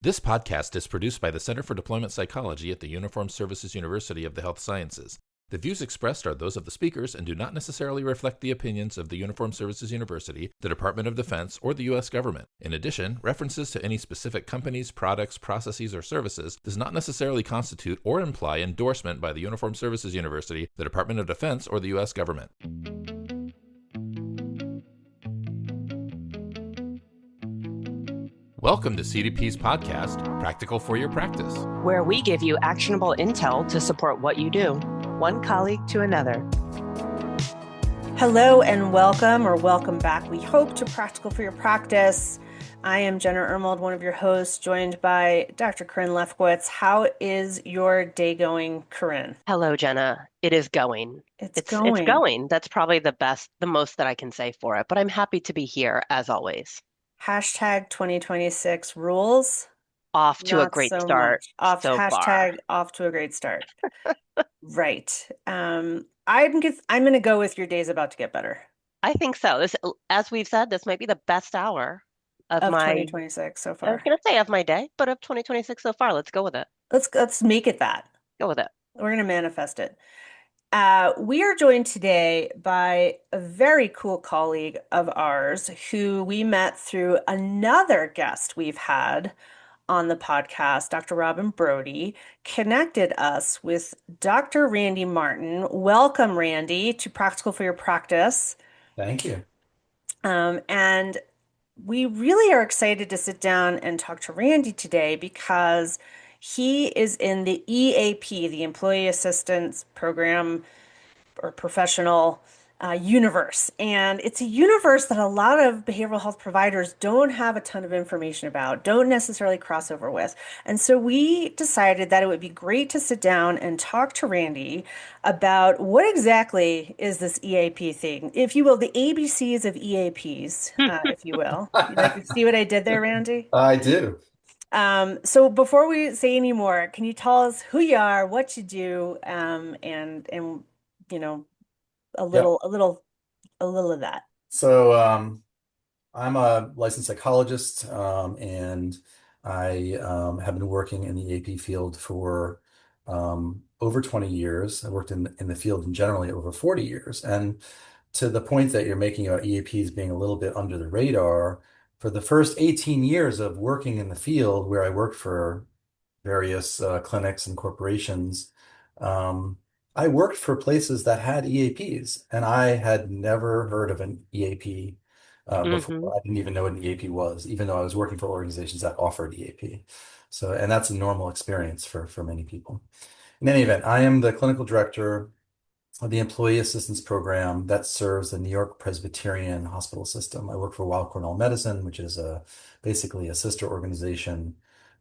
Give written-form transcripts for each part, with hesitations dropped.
This podcast is produced by the Center for Deployment Psychology at the Uniformed Services University of the Health Sciences. The views expressed are those of the speakers and do not necessarily reflect the opinions of the Uniformed Services University, the Department of Defense, or the U.S. government. In addition, references to any specific companies, products, processes, or services does not necessarily constitute or imply endorsement by the Uniformed Services University, the Department of Defense, or the U.S. government. Welcome to CDP's podcast, Practical for Your Practice, where we give you actionable intel to support what you do, one colleague to another. Hello and welcome back. We hope to Practical for Your Practice. I am Jenna Ermold, one of your hosts, joined by Dr. Carin Lefkowitz. How is your day going, Carin? Hello, Jenna. It is going. It's going. It's going. That's probably the most that I can say for it, but I'm happy to be here as always. Hashtag 2026 rules. Off to a great start so far. Off to a great start. Right. I'm going to go with your day's about to get better. I think so. This, as we've said, this might be the best hour of 2026 so far. I was going to say of my day, but of 2026 so far. Let's go with it. Let's make it that. Go with it. We're going to manifest it. We are joined today by a very cool colleague of ours who we met through another guest we've had on the podcast. Dr. Robin Brody connected us with Dr. Randy Martin. Welcome, Randy, to Practical for Your Practice. Thank you. And we really are excited to sit down and talk to Randy today because he is in the EAP, the Employee Assistance Program or Professional universe. And it's a universe that a lot of behavioral health providers don't have a ton of information about, don't necessarily cross over with. And so we decided that it would be great to sit down and talk to Randy about what exactly is this EAP thing, if you will, the ABCs of EAPs, if you will. You like to see what I did there, Randy? I do. So before we say any more, can you tell us who you are, what you do, and you know, a little of that. So I'm a licensed psychologist, and I have been working in the EAP field for over 20 years. I worked in the field generally over 40 years. And to the point that you're making about EAPs being a little bit under the radar, for the first 18 years of working in the field where I worked for various clinics and corporations, I worked for places that had EAPs, and I had never heard of an EAP before. I didn't even know what an EAP was, even though I was working for organizations that offered EAP. So, and that's a normal experience for many people. In any event, I am the clinical director of the Employee Assistance Program that serves the New York Presbyterian Hospital System. I work for Weill Cornell Medicine, which is basically a sister organization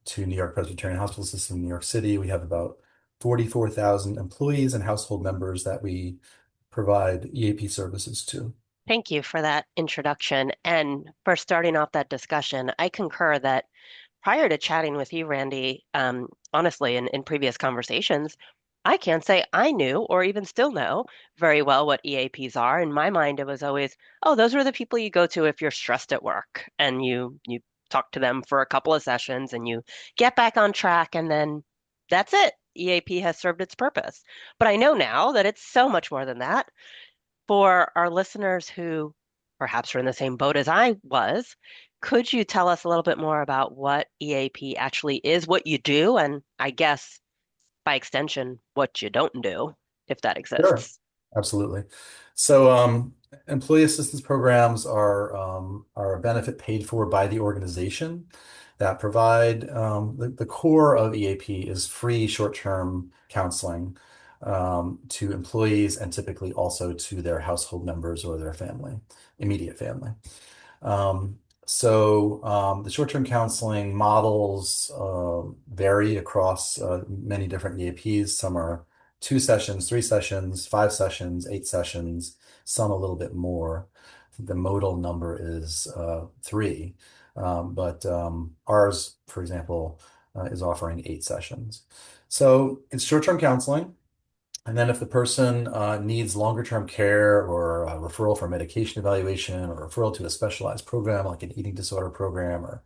to New York Presbyterian Hospital System in New York City. We have about 44,000 employees and household members that we provide EAP services to. Thank you for that introduction and for starting off that discussion. I concur that prior to chatting with you, Randy, honestly, in previous conversations, I can't say I knew or even still know very well what EAPs are. In my mind, it was always, oh, those are the people you go to if you're stressed at work, and you talk to them for a couple of sessions and you get back on track, and then that's it. EAP has served its purpose. But I know now that it's so much more than that. For our listeners who perhaps are in the same boat as I was, could you tell us a little bit more about what EAP actually is, what you do, and I guess by extension, what you don't do, if that exists? Sure, absolutely. So employee assistance programs are a benefit paid for by the organization that provide the core of EAP is free short-term counseling to employees and typically also to their household members or their family, immediate family. So the short-term counseling models vary across many different EAPs. Some are 2 sessions, 3 sessions, 5 sessions, 8 sessions, some a little bit more. The modal number is 3. But ours, for example, is offering 8 sessions. So it's short-term counseling. And then if the person needs longer term care or a referral for medication evaluation or referral to a specialized program like an eating disorder program or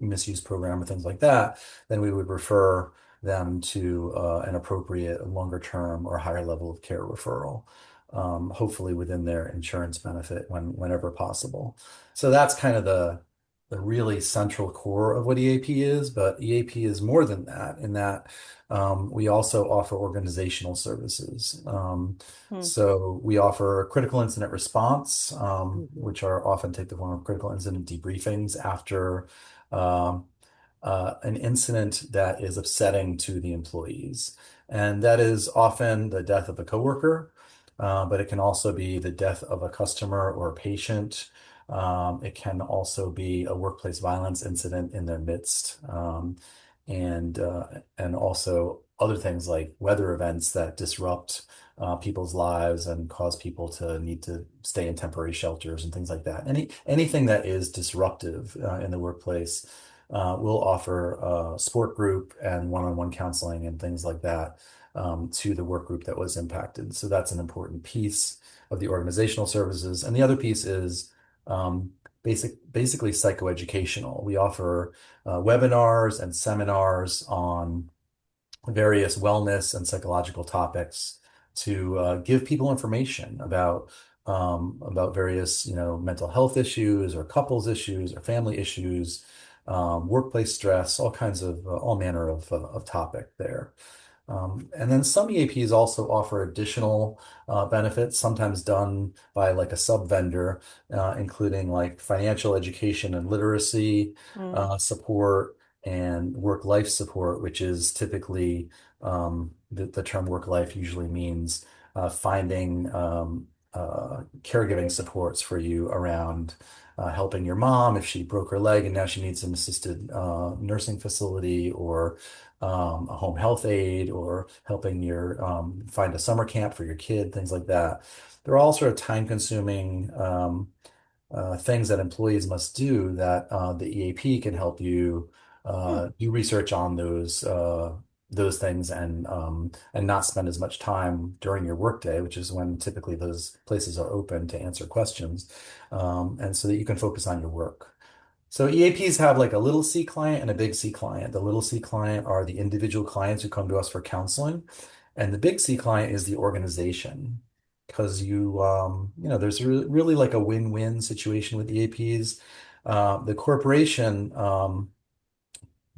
misuse program or things like that, then we would refer them to an appropriate longer term or higher level of care referral, hopefully within their insurance benefit whenever possible. So that's kind of the really central core of what EAP is, but EAP is more than that in that we also offer organizational services. Hmm. So we offer critical incident response, Mhm. which are often take the form of critical incident debriefings after um, an incident that is upsetting to the employees. And that is often the death of a coworker, but it can also be the death of a customer or a patient. It can also be a workplace violence incident in their midst. And and also other things like weather events that disrupt people's lives and cause people to need to stay in temporary shelters and things like that. Anything that is disruptive in the workplace, we'll offer a support group and one-on-one counseling and things like that to the work group that was impacted. So that's an important piece of the organizational services. And the other piece is basically psychoeducational. We offer webinars and seminars on various wellness and psychological topics to give people information about various, mental health issues or couples issues or family issues, workplace stress, all kinds of all manner of topic there. And then some EAPs also offer additional benefits, sometimes done by like a sub vendor, including like financial education and literacy Mm. support and work life support, which is typically the term work life usually means finding caregiving supports for you around helping your mom if she broke her leg and now she needs an assisted nursing facility or a home health aide or helping your find a summer camp for your kid, things like that. They're all sort of time consuming things that employees must do that the EAP can help you Hmm. do research on those things and not spend as much time during your workday, which is when typically those places are open to answer questions, and so that you can focus on your work. So EAPs have like a little C client and a big C client. The little C client are the individual clients who come to us for counseling, and the big C client is the organization. Because there's really like a win-win situation with EAPs. The corporation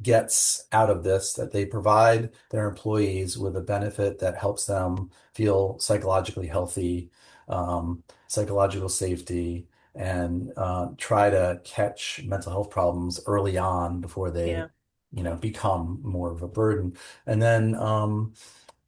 gets out of this that they provide their employees with a benefit that helps them feel psychologically healthy, psychological safety, and try to catch mental health problems early on before they, Yeah. become more of a burden. And then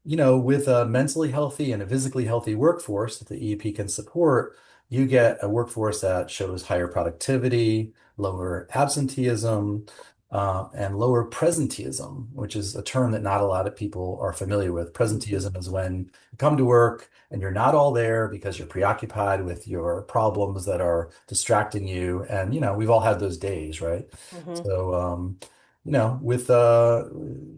with a mentally healthy and a physically healthy workforce that the EEP can support, you get a workforce that shows higher productivity, lower absenteeism, and lower presenteeism, which is a term that not a lot of people are familiar with. Mhm. Presenteeism is when you come to work and you're not all there because you're preoccupied with your problems that are distracting you. And, we've all had those days, right? Hmm. So, with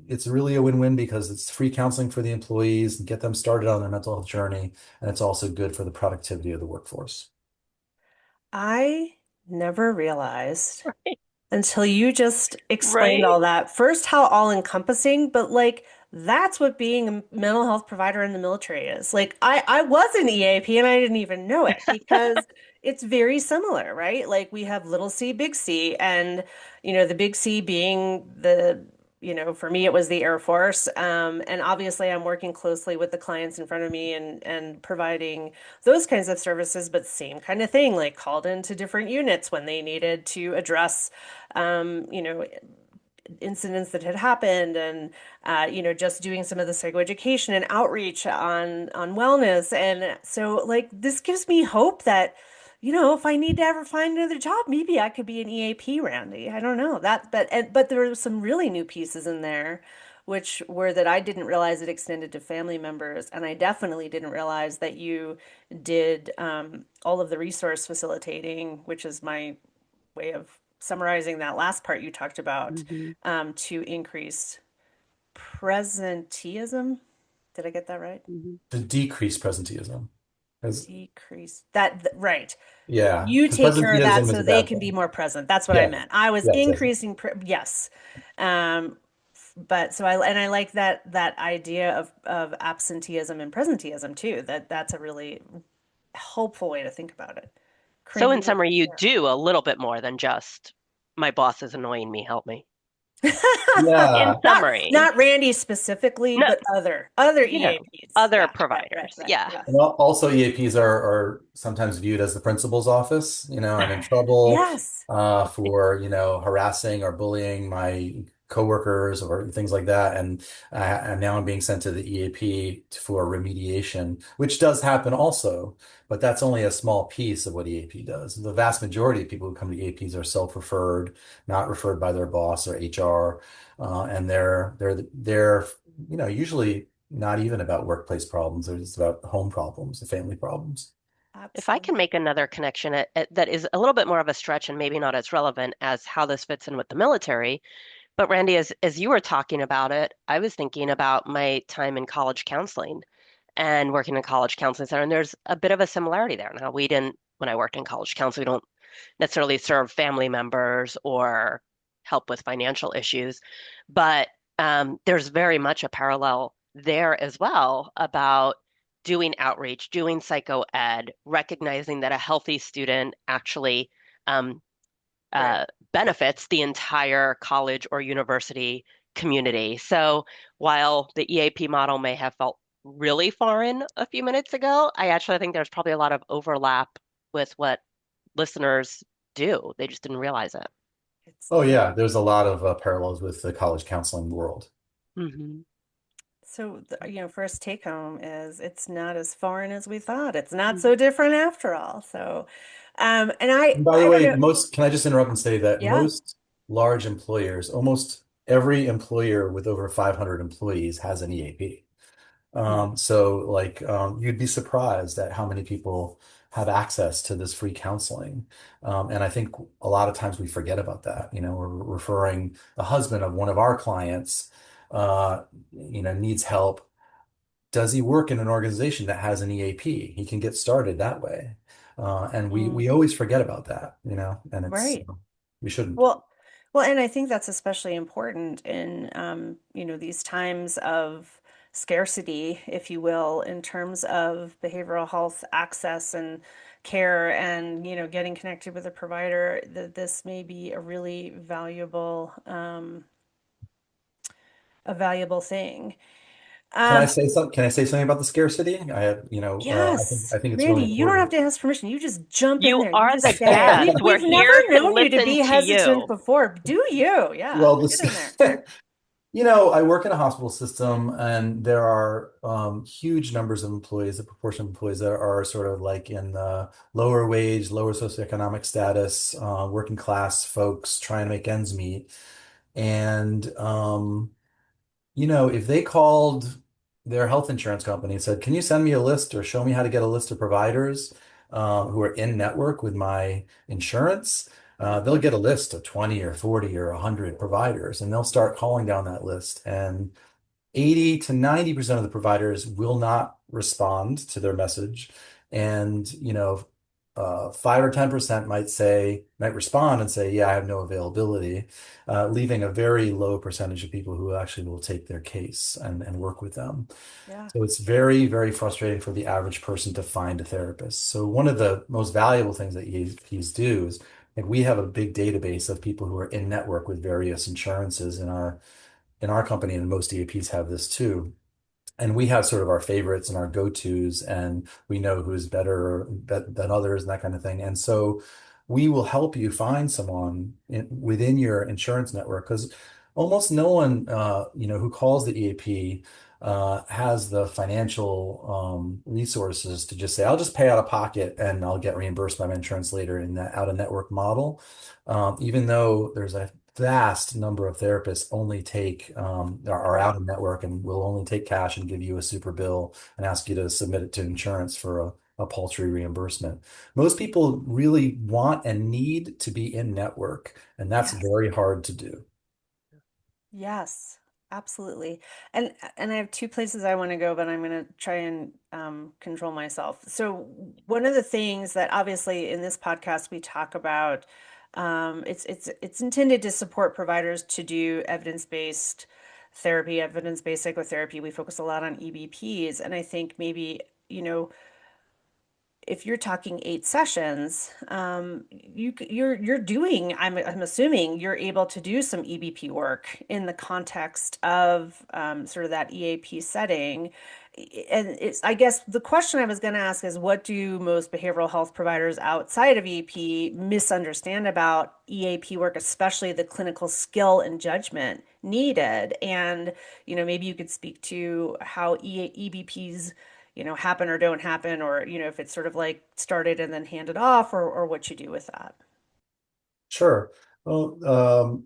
it's really a win-win because it's free counseling for the employees and get them started on their mental health journey, and it's also good for the productivity of the workforce. I never realized until you just explained Right? all that. First, how all-encompassing, but like that's what being a mental health provider in the military is. Like I was an EAP and I didn't even know it because it's very similar, right? Like we have little c, big C, and the big C being for me it was the Air Force. And obviously I'm working closely with the clients in front of me and providing those kinds of services, but same kind of thing, like called into different units when they needed to address um, you know, incidents that had happened and just doing some of the psychoeducation and outreach on wellness. And so like this gives me hope that if I need to ever find another job, maybe I could be an EAP, Randy. I don't know that, but there were some really new pieces in there, which were that I didn't realize it extended to family members, and I definitely didn't realize that you did all of the resource facilitating, which is my way of summarizing that last part you talked about, Mhm. to increase presenteeism. Did I get that right? Mhm. To decrease presenteeism. 'Cause- Decrease that, right. yeah, You because take care of that presenteeism is so a they bad can be thing. more present. That's what I Yeah. meant. I was Yes, yes. increasing, yes. Um, but so I like that idea of absenteeism and presenteeism too. That's a really helpful way to think about it. So Corinne, in you were summary, you there. do a little bit more than just my boss is annoying me, help me. In Yeah. summary, Not Randy specifically, no, but other you know, EAPs. other Yeah, right, providers. right. Yeah. Yes. And also EAPs are sometimes viewed as the principal's office. I'm in trouble Yes. for, harassing or bullying my coworkers or things like that. And now I'm being sent to the EAP for remediation, which does happen also, but that's only a small piece of what EAP does. The vast majority of people who come to EAPs are self-referred, not referred by their boss or HR, and they're usually not even about workplace problems. They're just about home problems, family problems. If I can Absolutely. make another connection that is a little bit more of a stretch and maybe not as relevant as how this fits in with the military, but Randy, as you were talking about it, I was thinking about my time in college counseling and working in a college counseling center, and there's a bit of a similarity there. Now, we didn't, when I worked in college counseling, we don't necessarily serve family members or help with financial issues, but there's very much a parallel there as well about doing outreach, doing psycho ed, recognizing that a healthy student actually um, Right. uh, benefits the entire college or university community. So while the EAP model may have felt really foreign a few minutes ago, I actually think there's probably a lot of overlap with what listeners do. They just didn't realize it. It's Oh yeah, there's a lot of parallels with the college counseling world. Hmm. so first take home is it's not as foreign as we thought. It's not so different after all. So, and And by the I don't way, know. can I just interrupt and say that Yeah. most large employers, almost every employer with over 500 employees has an EAP. So you'd be surprised at how many people have access to this free counseling. And I think a lot of times we forget about that. We're referring the husband of one of our clients, uh, needs help. Does he work in an organization that has an EAP? He can get started that way. And we Mm, always forget about that, and right. we shouldn't. Well, and I think that's especially important in these times of scarcity, if you will, in terms of behavioral health access and care and getting connected with a provider, that this may be a really valuable thing. Um, Can I say something about the scarcity? yes, I think it's Randy, really you don't have important. to ask permission. You just jump in You there. You are just the say it. guest. We're We've never here to known you to listen be to hesitant you. before. Do you? Yeah, Well, get this, in there. I work in a hospital system, and there are huge numbers of employees, a proportion of employees that are sort of like in the lower wage, lower socioeconomic status, working class folks trying to make ends meet. And if they called their health insurance company and said, "Can you send me a list or show me how to get a list of providers who are in network with my insurance?" They'll get a list of 20 or 40 or 100 providers, and they'll start calling down that list. And 80 to 90% of the providers will not respond to their message. And, 5 or 10% might respond and say, "Yeah, I have no availability," leaving a very low percentage of people who actually will take their case and work with them. Yeah. So it's very, very frustrating for the average person to find a therapist. So one of the most valuable things that EAPs do is, like, we have a big database of people who are in network with various insurances in our company, and most EAPs have this too. And we have sort of our favorites and our go-tos, and we know who's better than others and that kind of thing. And so we will help you find someone within your insurance network, because almost no one, who calls the EAP has the financial resources to just say, "I'll just pay out of pocket and I'll get reimbursed by my insurance later," in that out-of-network model. Even though there's a vast number of therapists only are Right. out of network and will only take cash and give you a super bill and ask you to submit it to insurance for a paltry reimbursement. Most people really want and need to be in network, and that's Yes. very hard to do. Yes. Absolutely. And I have two places I want to go, but I'm going to try and control myself. So one of the things that obviously in this podcast we talk about, it's intended to support providers to do evidence-based therapy, evidence-based psychotherapy. We focus a lot on EBPs, and I think maybe, if you're talking 8 sessions, you're doing. I'm assuming you're able to do some EBP work in the context of sort of that EAP setting. And I guess the question I was going to ask is, what do most behavioral health providers outside of EAP misunderstand about EAP work, especially the clinical skill and judgment needed? And maybe you could speak to how EBPs happen or don't happen, or, if it's sort of like started and then handed off, or what you do with that. Sure. Well,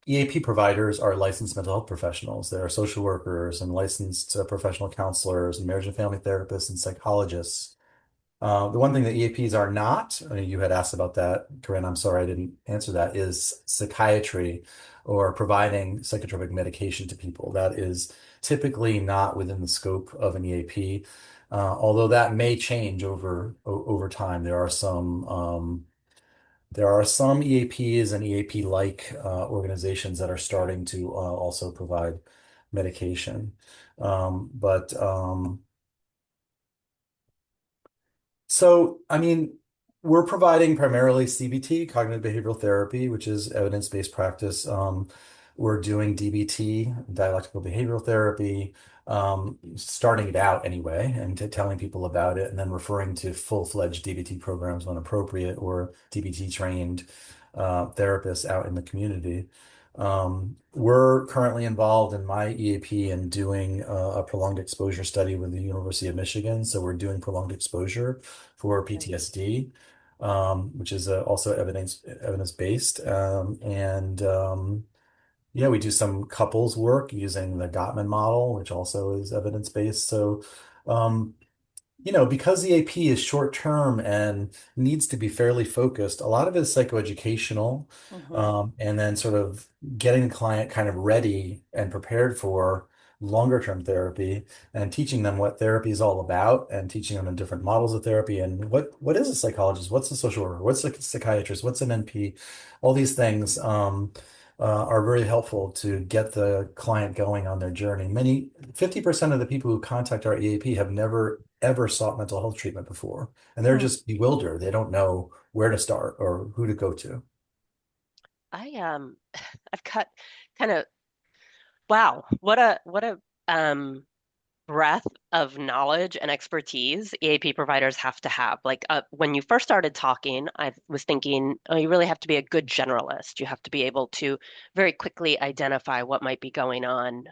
EAP providers are licensed mental health professionals. There are social workers and licensed professional counselors and marriage and family therapists and psychologists. The one thing that EAPs are not, I mean, you had asked about that, Corinne, I'm sorry I didn't answer that, is psychiatry or providing psychotropic medication to people. That is typically not within the scope of an EAP, although that may change over time. There are some EAPs and EAP-like organizations that are starting to also provide medication. But So, I mean, we're providing primarily CBT, cognitive behavioral therapy, which is evidence-based practice. We're doing DBT, dialectical behavioral therapy, starting it out anyway, and telling people about it, and then referring to full-fledged DBT programs when appropriate, or DBT trained therapists out in the community. We're currently involved in my EAP and doing a prolonged exposure study with the University of Michigan. So we're doing prolonged exposure for Okay. PTSD, which is also evidence-based. And yeah, we do some couples work using the Gottman model, which also is evidence-based. So um, because the AP is short term and needs to be fairly focused, a lot of it is psychoeducational, Hmm. and then sort of getting the client kind of ready and prepared for longer term therapy and teaching them what therapy is all about and teaching them the different models of therapy and what is a psychologist, what's a social worker, what's a psychiatrist, what's an NP, all these things. Are very helpful to get the client going on their journey. 50% of the people who contact our EAP have never ever sought mental health treatment before, and they're Hmm. just bewildered. They don't know where to start or who to go to. I I've got kind of wow, what a breadth of knowledge and expertise EAP providers have to have. Like when you first started talking, I was thinking, oh, you really have to be a good generalist. You have to be able to very quickly identify what might be going on,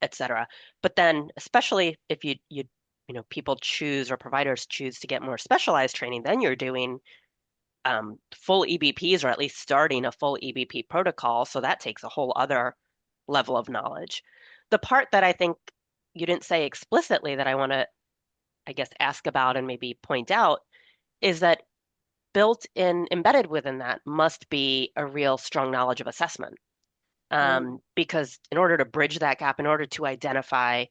et cetera. But then, especially if people choose or providers choose to get more specialized training, then you're doing full EBPs or at least starting a full EBP protocol. So that takes a whole other level of knowledge. The part that I think you didn't say explicitly that I want to, I guess, ask about and maybe point out is that built in, embedded within that must be a real strong knowledge of assessment. Right. Because in order to bridge that gap, in order to identify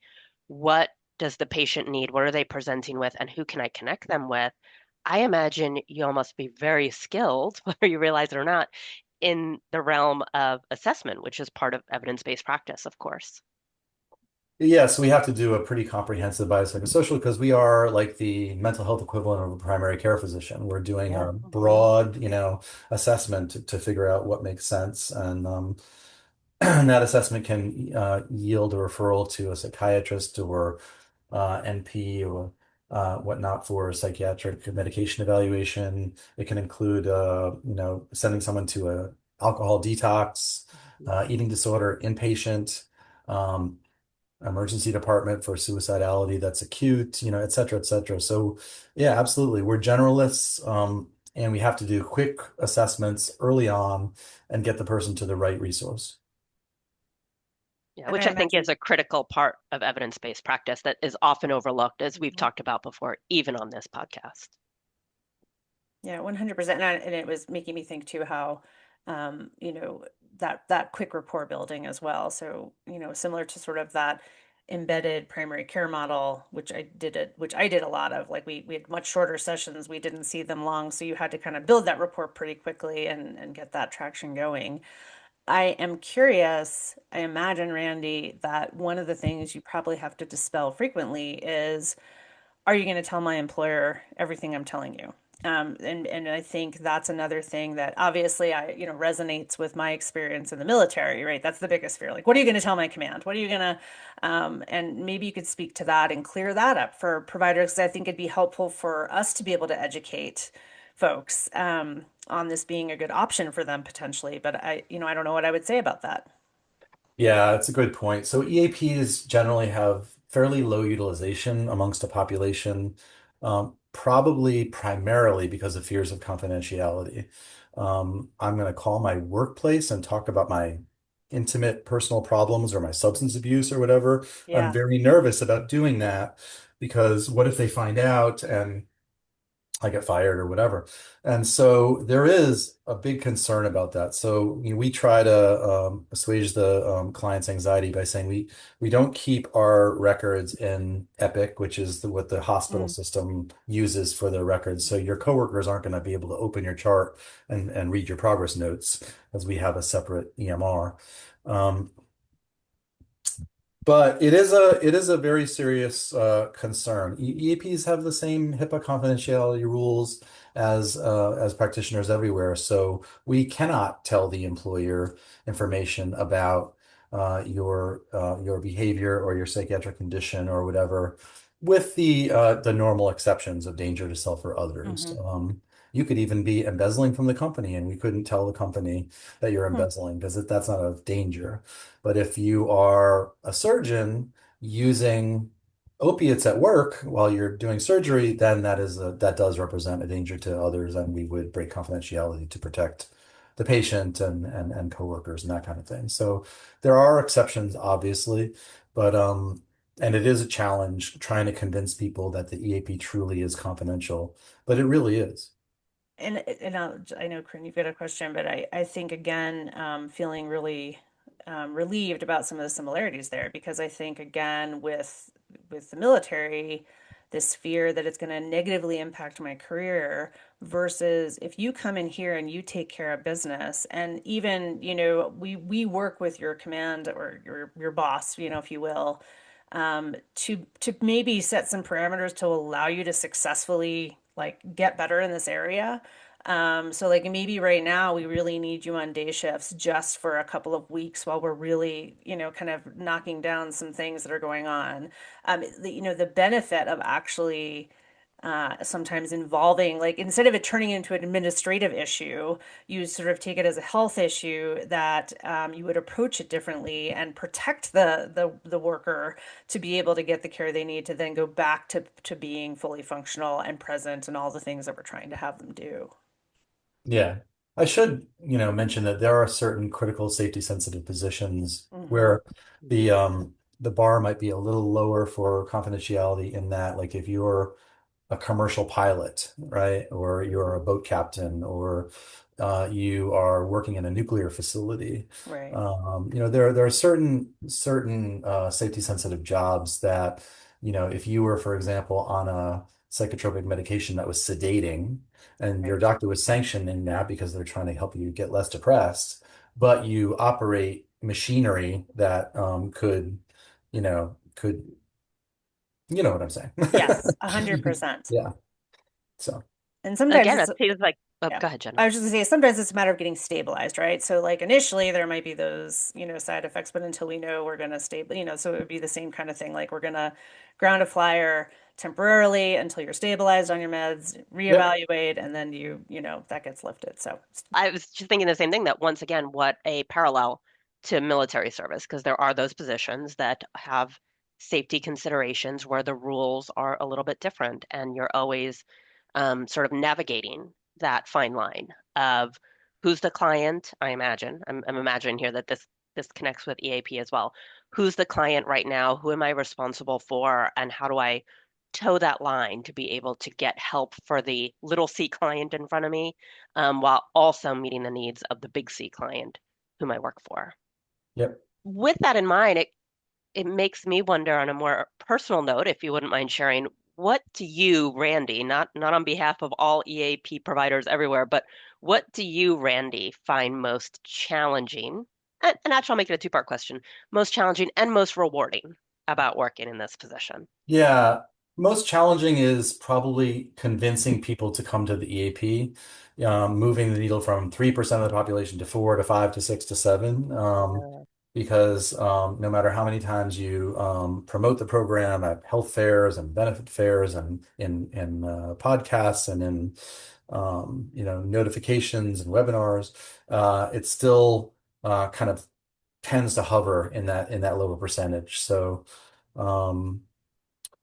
what does the patient need, what are they presenting with, and who can I connect them with, I imagine you all must be very skilled, whether you realize it or not, in the realm of assessment, which is part of evidence-based practice, of course. Yes, we have to do a pretty comprehensive biopsychosocial because we are like the mental health equivalent of a primary care physician. We're doing Yeah. a Hmm. broad, assessment to figure out what makes sense, and and that assessment can yield a referral to a psychiatrist or NP or whatnot for psychiatric medication evaluation. It can include, sending someone to a alcohol detox, eating disorder inpatient, um, emergency department for suicidality that's acute, et cetera, et cetera. So, yeah, absolutely. We're generalists, and we have to do quick assessments early on and get the person to the right resource. Yeah, And I which I think is imagine, a critical part of evidence-based practice that is often overlooked, as we've mhm, talked about before, even on this podcast. yeah, 100%. And it was making me think too how, um, you know, that quick rapport building as well. So, similar to sort of that embedded primary care model, which I did a lot of. Like we had much shorter sessions, we didn't see them long, so you had to kind of build that rapport pretty quickly and get that traction going. I am curious, I imagine, Randy, that one of the things you probably have to dispel frequently is, are you going to tell my employer everything I'm telling you? And I think that's another thing that obviously resonates with my experience in the military, right? That's the biggest fear. Like, what are you going to tell my command? What are you going to, and maybe you could speak to that and clear that up for providers, because I think it'd be helpful for us to be able to educate folks on this being a good option for them potentially. But I don't know what I would say about that. Yeah, it's a good point. So EAPs generally have fairly low utilization amongst a population, probably primarily because of fears of confidentiality. I'm going to call my workplace and talk about my intimate personal problems or my substance abuse or whatever. I'm Yeah. very nervous about doing that because what if they find out and I get fired or whatever. And so there is a big concern about that. So we try to assuage the client's anxiety by saying we don't keep our records in Epic, which is what the hospital Mm. system uses for their records. So your coworkers aren't going to be able to open your chart and read your progress notes as we have a separate EMR. Um, but it is a very serious concern. EAPs have the same HIPAA confidentiality rules as practitioners everywhere, so we cannot tell the employer information about your behavior or your psychiatric condition or whatever, with the normal exceptions of danger to self or others. Hmm. You could even be embezzling from the company, and we couldn't tell the company that you're Hmm. embezzling because that's not a danger. But if you are a surgeon using opiates at work while you're doing surgery, then that does represent a danger to others, and we would break confidentiality to protect the patient and coworkers and that kind of thing. So there are exceptions, obviously, but and it is a challenge trying to convince people that the EAP truly is confidential, but it really is. I know, Corinne, you've got a question, but I think again, feeling really relieved about some of the similarities there, because I think again with the military, this fear that it's going to negatively impact my career versus if you come in here and you take care of business, and even we work with your command or your boss, if you will, to maybe set some parameters to allow you to successfully like get better in this area. So like maybe right now we really need you on day shifts just for a couple of weeks while we're really, kind of knocking down some things that are going on. The benefit of actually sometimes involving, like, instead of it turning into an administrative issue, you sort of take it as a health issue that you would approach it differently and protect the worker to be able to get the care they need to then go back to being fully functional and present and all the things that we're trying to have them do. Yeah. I should, mention that there are certain critical safety sensitive positions Hmm. where the bar might be a little lower for confidentiality in that, like if you're a commercial pilot, right? Or you're a boat captain, or you are working in a nuclear facility. Right. There are certain safety sensitive jobs that, if you were, for example, on a psychotropic medication that was sedating, and your Right. doctor was sanctioning that because they're trying to help you get less depressed, but you operate machinery that could what I'm saying. Yes, 100%. Yeah. So. And sometimes Again, it's it feels like, oh, Yeah. go ahead, Jenna. I was just gonna say sometimes it's a matter of getting stabilized, right? So like initially there might be those, side effects, but until we know we're gonna stable, so it would be the same kind of thing. Like we're gonna ground a flyer temporarily until you're stabilized on your meds, Yep. reevaluate, and then that gets lifted. So I was just thinking the same thing, that once again, what a parallel to military service, because there are those positions that have safety considerations where the rules are a little bit different, and you're always sort of navigating that fine line of who's the client. I imagine I'm imagining here that this connects with EAP as well. Who's the client right now? Who am I responsible for? And how do I toe that line to be able to get help for the little C client in front of me, while also meeting the needs of the big C client whom I work for. Yep. With that in mind, it makes me wonder on a more personal note, if you wouldn't mind sharing, what do you, Randy, not on behalf of all EAP providers everywhere, but what do you, Randy, find most challenging? And actually, I'll make it a two-part question. Most challenging and most rewarding about working in this position. Yeah, most challenging is probably convincing people to come to the EAP, moving the needle from 3% of the population to 4 to 5 to 6 to 7. Because no matter how many times you promote the program at health fairs and benefit fairs and in podcasts and in notifications and webinars, it still kind of tends to hover in that lower percentage. So. Um,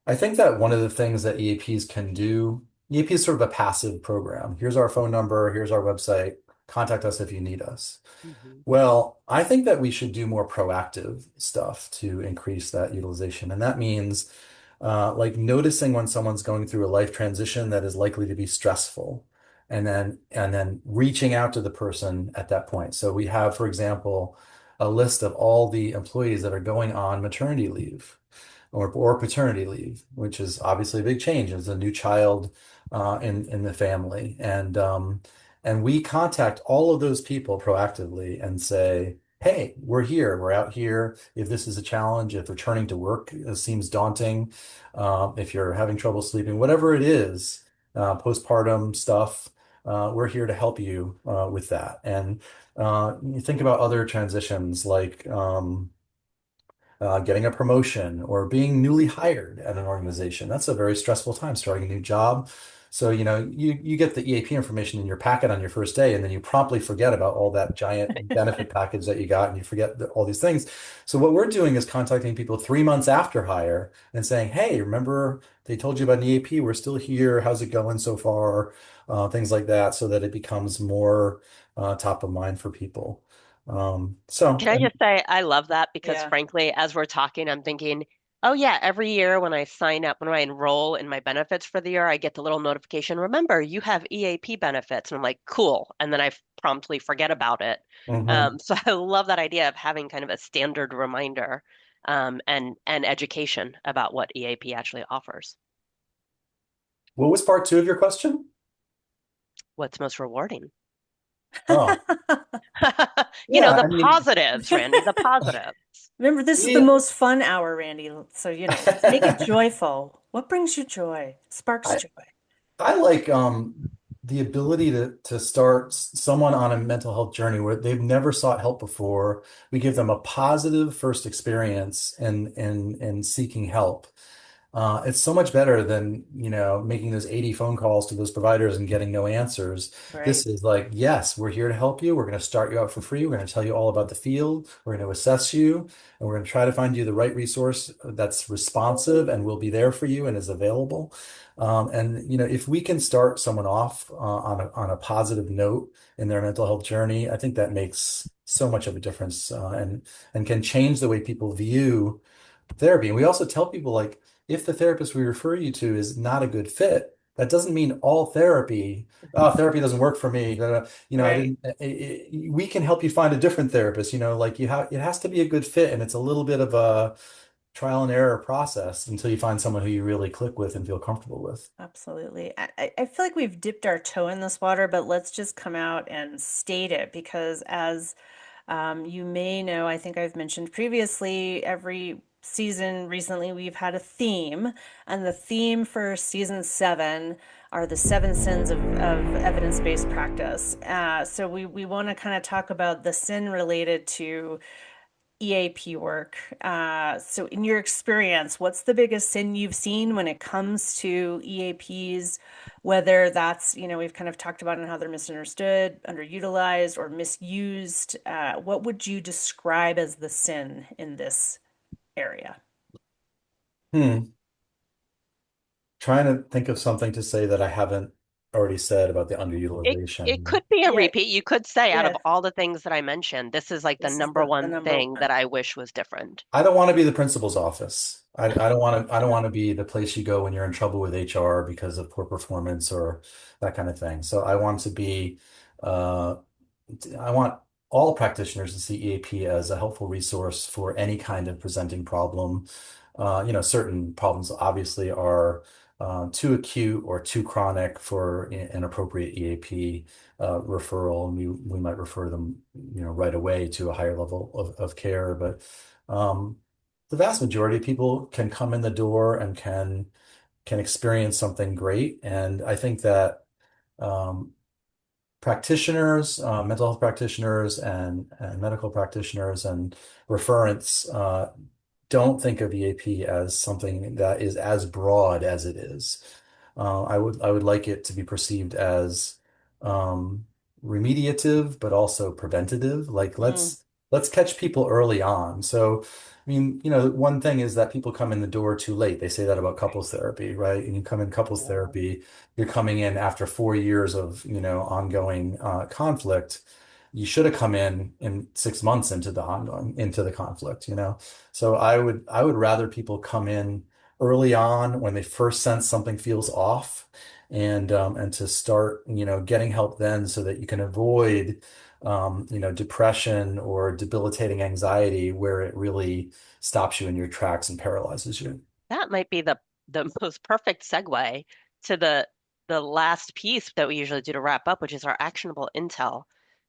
I think that one of the things that EAPs can do, EAP is sort of a passive program. Here's our phone number, here's our website, contact us if you need us. Mhm. Well, I think that we should do more proactive stuff to increase that utilization. And that means like noticing when someone's going through a life transition that is likely to be stressful, and then reaching out to the person at that point. So we have, for example, a list of all the employees that are going on maternity leave or paternity leave, which is obviously a big change. It's a new child in the family, and we contact all of those people proactively and say, "Hey, we're here. We're out here. If this is a challenge, if returning to work seems daunting, if you're having trouble sleeping, whatever it is, postpartum stuff." We're here to help you with that. And you think about other transitions like getting a promotion or being newly hired at an organization. That's a very stressful time starting a new job. So, you get the EAP information in your packet on your first day, and then you promptly forget about all that giant benefit package that you got, and you forget all these things. So what we're doing is contacting people 3 months after hire and saying, "Hey, remember they told you about an EAP? We're still here. How's it going so far?" Things like that, so that it becomes more top of mind for people. Can I just say I love that because Yeah. frankly, as we're talking, I'm thinking, oh yeah, every year when I sign up, when I enroll in my benefits for the year, I get the little notification, remember, you have EAP benefits. And I'm like, cool. And then I promptly forget about it. Mhm. So I love that idea of having kind of a standard reminder and education about what EAP actually offers. What was part two of your question? What's most rewarding? Oh, You know, yeah. the I mean, positives, Randy, the positives. Remember, this is the we, most fun hour, Randy. So, make it joyful. What brings you joy? Sparks I, joy. I like the ability to start someone on a mental health journey where they've never sought help before. We give them a positive first experience in seeking help. It's so much better than, making those 80 phone calls to those providers and getting no answers. Right. This is like, yes, we're here to help you. We're going to start you out for free. We're going to tell you all about the field. We're going to assess you, and we're going to try to find you the right resource that's responsive and will be there for you and is available. And if we can start someone off on a positive note in their mental health journey, I think that makes so much of a difference, and can change the way people view therapy. And we also tell people, like, if the therapist we refer you to is not a good fit, that doesn't mean all therapy, oh, therapy doesn't work for me. I Right. didn't, we can help you find a different therapist, like it has to be a good fit. And it's a little bit of a trial and error process until you find someone who you really click with and feel comfortable with. Absolutely. I feel like we've dipped our toe in this water, but let's just come out and state it because, as you may know, I think I've mentioned previously, every season recently we've had a theme, and the theme for season 7 are the 7 sins of evidence-based practice. So we want to kind of talk about the sin related to EAP work. So, in your experience, what's the biggest sin you've seen when it comes to EAPs? Whether that's, we've kind of talked about how they're misunderstood, underutilized, or misused. What would you describe as the sin in this area? Hmm. Trying to think of something to say that I haven't already said about the It underutilization. could be a Yeah, repeat. You could say out yeah, of all the things that I mentioned, this is like the this is number the one number thing one. that I wish was different. I don't want to be the principal's office. I don't want to be the place you go when you're in trouble with HR because of poor performance or that kind of thing. So I want to be uh I want all practitioners to see EAP as a helpful resource for any kind of presenting problem. Certain problems obviously are too acute or too chronic for an appropriate EAP referral, and we might refer them, right away to a higher level of care. But the vast majority of people can come in the door and can experience something great. And I think that um, practitioners, mental health practitioners, and medical practitioners and referents don't think of EAP as something that is as broad as it is. I would like it to be perceived as um, remediative, but also preventative. Like Mm. let's catch people early on. So, I mean, one thing is that people come in the door too late. They say that about couples therapy, right? And you come in couples therapy, you're coming in after 4 years of, ongoing conflict. You should have come in 6 months into the conflict. So I would rather people come in early on when they first sense something feels off, and to start, getting help then so that you can avoid depression or debilitating anxiety where it really stops you in your tracks and paralyzes you. That might be the most perfect segue to the last piece that we usually do to wrap up, which is our actionable intel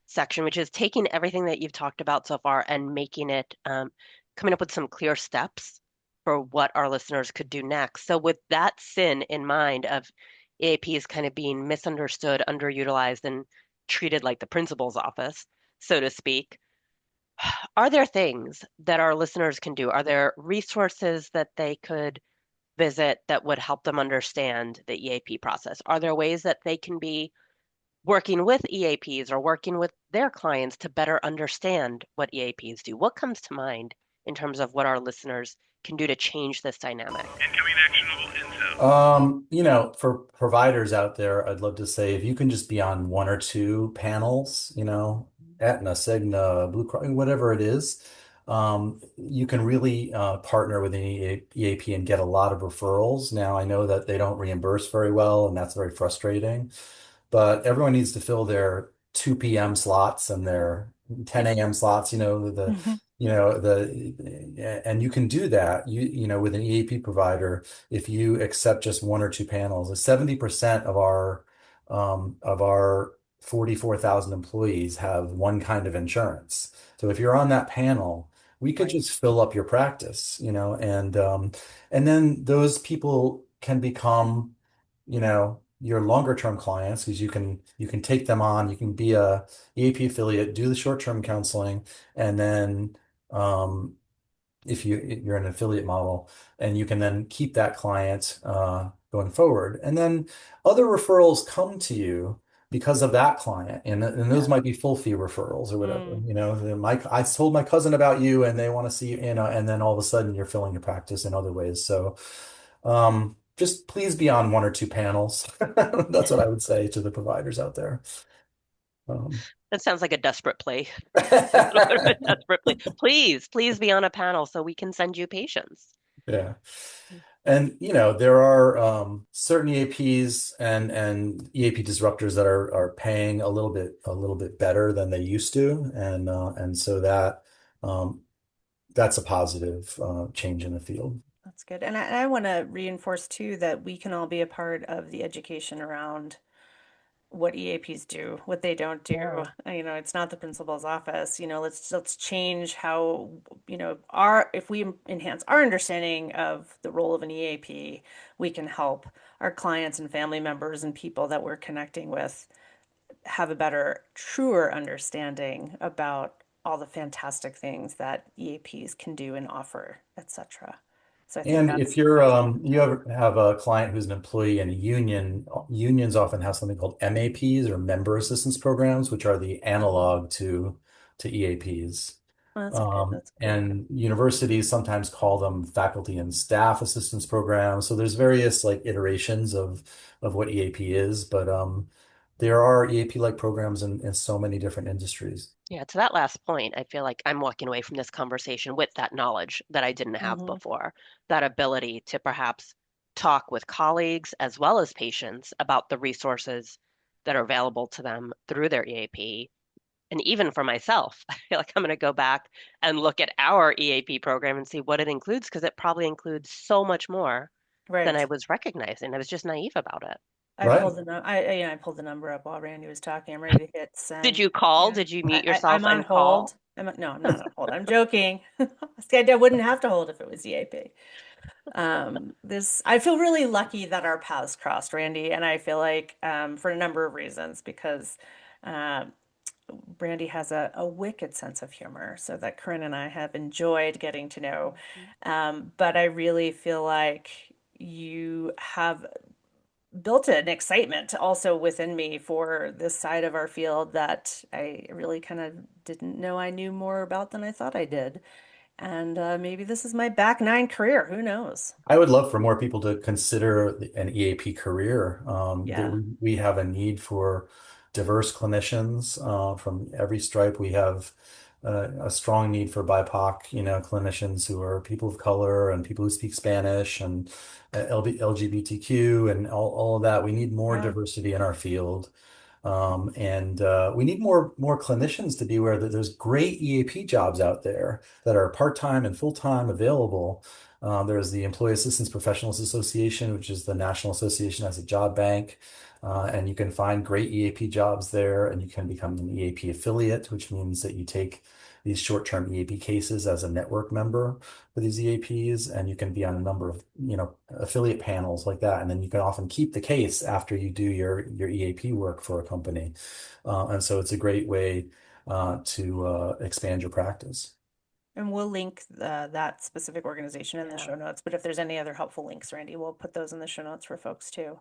section, which is taking everything that you've talked about so far and making it coming up with some clear steps for what our listeners could do next. So with that sin in mind of EAPs kind of being misunderstood, underutilized, and treated like the principal's office, so to speak, are there things that our listeners can do? Are there resources that they could visit that would help them understand the EAP process? Are there ways that they can be working with EAPs or working with their clients to better understand what EAPs do? What comes to mind in terms of what our listeners can do to change this dynamic? Incoming actionable intel. For providers out there, I'd love to say if you can just be on one or two panels, Aetna, Cigna, Blue Cross, whatever it is, you can really partner with an EAP and get a lot of referrals. Now, I know that they don't reimburse very well, and that's very frustrating, but everyone needs to fill their 2 p.m. slots and their 10 a.m. slots, Mhm. and you can do that, with an EAP provider if you accept just one or two panels. 70% of our 44,000 employees have one kind of insurance. So if you're on that panel, we could Right. just fill up your practice, and then those people can become, your longer term clients, because you can take them on, you can be a EAP affiliate, do the short term counseling, and then um, if you're an affiliate model, and you can then keep that client going forward. And then other referrals come to you because of that client. And those Yeah. might be full fee referrals or whatever. Mm. I told my cousin about you and they want to see you, and then all of a sudden you're filling your practice in other ways. So just please be on one or two panels. That's what I would say to the providers out there. Um, That sounds like a desperate plea. A little bit of a desperate plea. Please, please be on a panel so we can send you patients. yeah. And there are certain EAPs and EAP disruptors that are paying a little bit better than they used to, and so that's a positive change in the field. That's good. And I want to reinforce too that we can all be a part of the education around what EAPs do, what they don't do. Yeah. It's not the principal's office. Let's change how, our if we enhance our understanding of the role of an EAP, we can help our clients and family members and people that we're connecting with have a better, truer understanding about all the fantastic things that EAPs can do and offer, etc. So I think And if that's you're really you ever have a client who's an employee in a union, unions often have something called MAPs, or member assistance programs, which are the analog to EAPs. that's good. That's good. And universities sometimes call them faculty and staff assistance programs. So there's various like iterations of what EAP is, but there are EAP-like programs in so many different industries. Yeah, to that last point, I feel like I'm walking away from this conversation with that knowledge that I didn't have Hmm. before, that ability to perhaps talk with colleagues as well as patients about the resources that are available to them through their EAP, And even for myself, I feel like I'm going to go back and look at our EAP program and see what it includes, because it probably includes so much more than I Right. was recognizing. I was just naive about it. Right. I pulled the number up while Randy was talking. I'm ready to hit Did send. you call? Yeah. Did you mute I'm yourself on and call? hold. No, I'm not on hold. I'm joking. See, I wouldn't have to hold if it was EAP. I feel really lucky that our paths crossed, Randy, and I feel like for a number of reasons, because uh, Brandy has a wicked sense of humor, so that Carin and I have enjoyed getting to know. But I really feel like you have built an excitement also within me for this side of our field that I really kind of didn't know I knew more about than I thought I did. And maybe this is my back nine career. Who knows? I would love for more people to consider an EAP career. Yeah. We have a need for diverse clinicians from every stripe. We have a strong need for BIPOC, clinicians who are people of color and people who speak Spanish and LGBTQ and all of that. We need more Yeah. diversity in our field. And we need more clinicians to be aware that there's great EAP jobs out there that are part-time and full-time available. There's the Employee Assistance Professionals Association, which is the National Association as a job bank. And you can find great EAP jobs there, and you can become an EAP affiliate, which means that you take these short-term EAP cases as a network member for these EAPs, and you can be on a number of, affiliate panels like that. And then you can often keep the case after you do your EAP work for a company. And so it's a great way to expand your practice. And we'll link that specific organization in the show notes. But if there's any other helpful links, Randy, we'll put those in the show notes for folks too.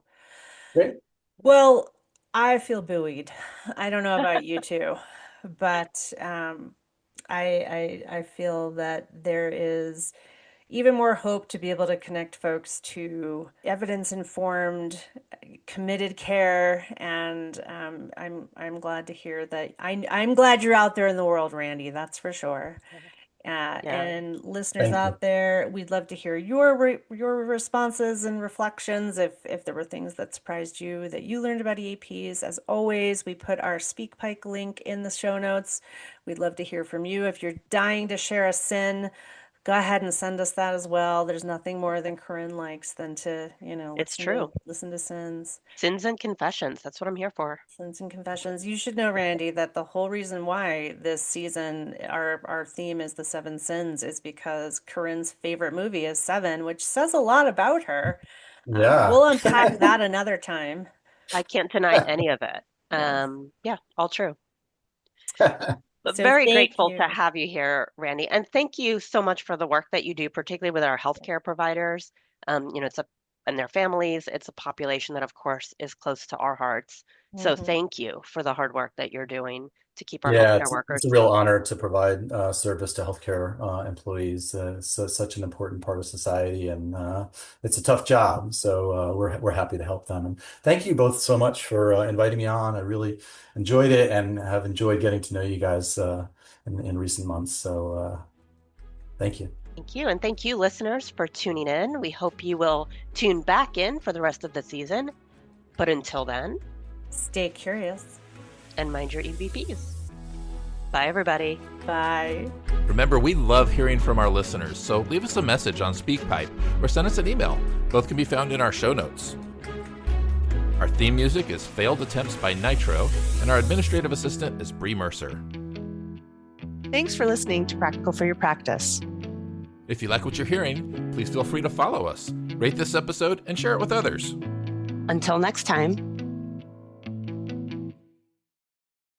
Great. Well, I feel buoyed. I don't know about you two, but I feel that there is even more hope to be able to connect folks to evidence-informed, committed care, and I'm glad to hear that. I'm glad you're out there in the world, Randy. That's for sure. Yeah. And listeners Thank you. out there, we'd love to hear your responses and reflections if there were things that surprised you that you learned about EAPs. As always, we put our SpeakPipe link in the show notes. We'd love to hear from you. If you're dying to share a sin, go ahead and send us that as well. There's nothing more than Carin likes than to, It's true. listen to sins. Sins and confessions. That's what I'm here for. Sins and confessions. You should know, Randy, that the whole reason why this season our theme is the seven sins is because Carin's favorite movie is Seven, which says a lot about her. Yeah. We'll unpack that another time. I can't deny any of it. Yes. Yeah, all true. But So very thank grateful you. to have you here, Randy. And thank you so much for the work that you do, particularly with our healthcare providers. And their families. It's a population that, of course, is close to our hearts. So Mhm. thank you for the hard work that you're doing to keep our Yeah, healthcare workers it's a real safe. honor to provide service to healthcare employees. It's such an important part of society, and it's a tough job. So we're happy to help them. And thank you both so much for inviting me on. I really enjoyed it and have enjoyed getting to know you guys in recent months. So thank you. Thank you. And thank you, listeners, for tuning in. We hope you will tune back in for the rest of the season. But until then, Stay curious. and mind your EVPs. Bye, everybody. Bye. Remember, we love hearing from our listeners, so leave us a message on SpeakPipe or send us an email. Both can be found in our show notes. Our theme music is Failed Attempts by Nitro, and our administrative assistant is Bree Mercer. Thanks for listening to Practical for Your Practice. If you like what you're hearing, please feel free to follow us, rate this episode, and share it with others. Until next time,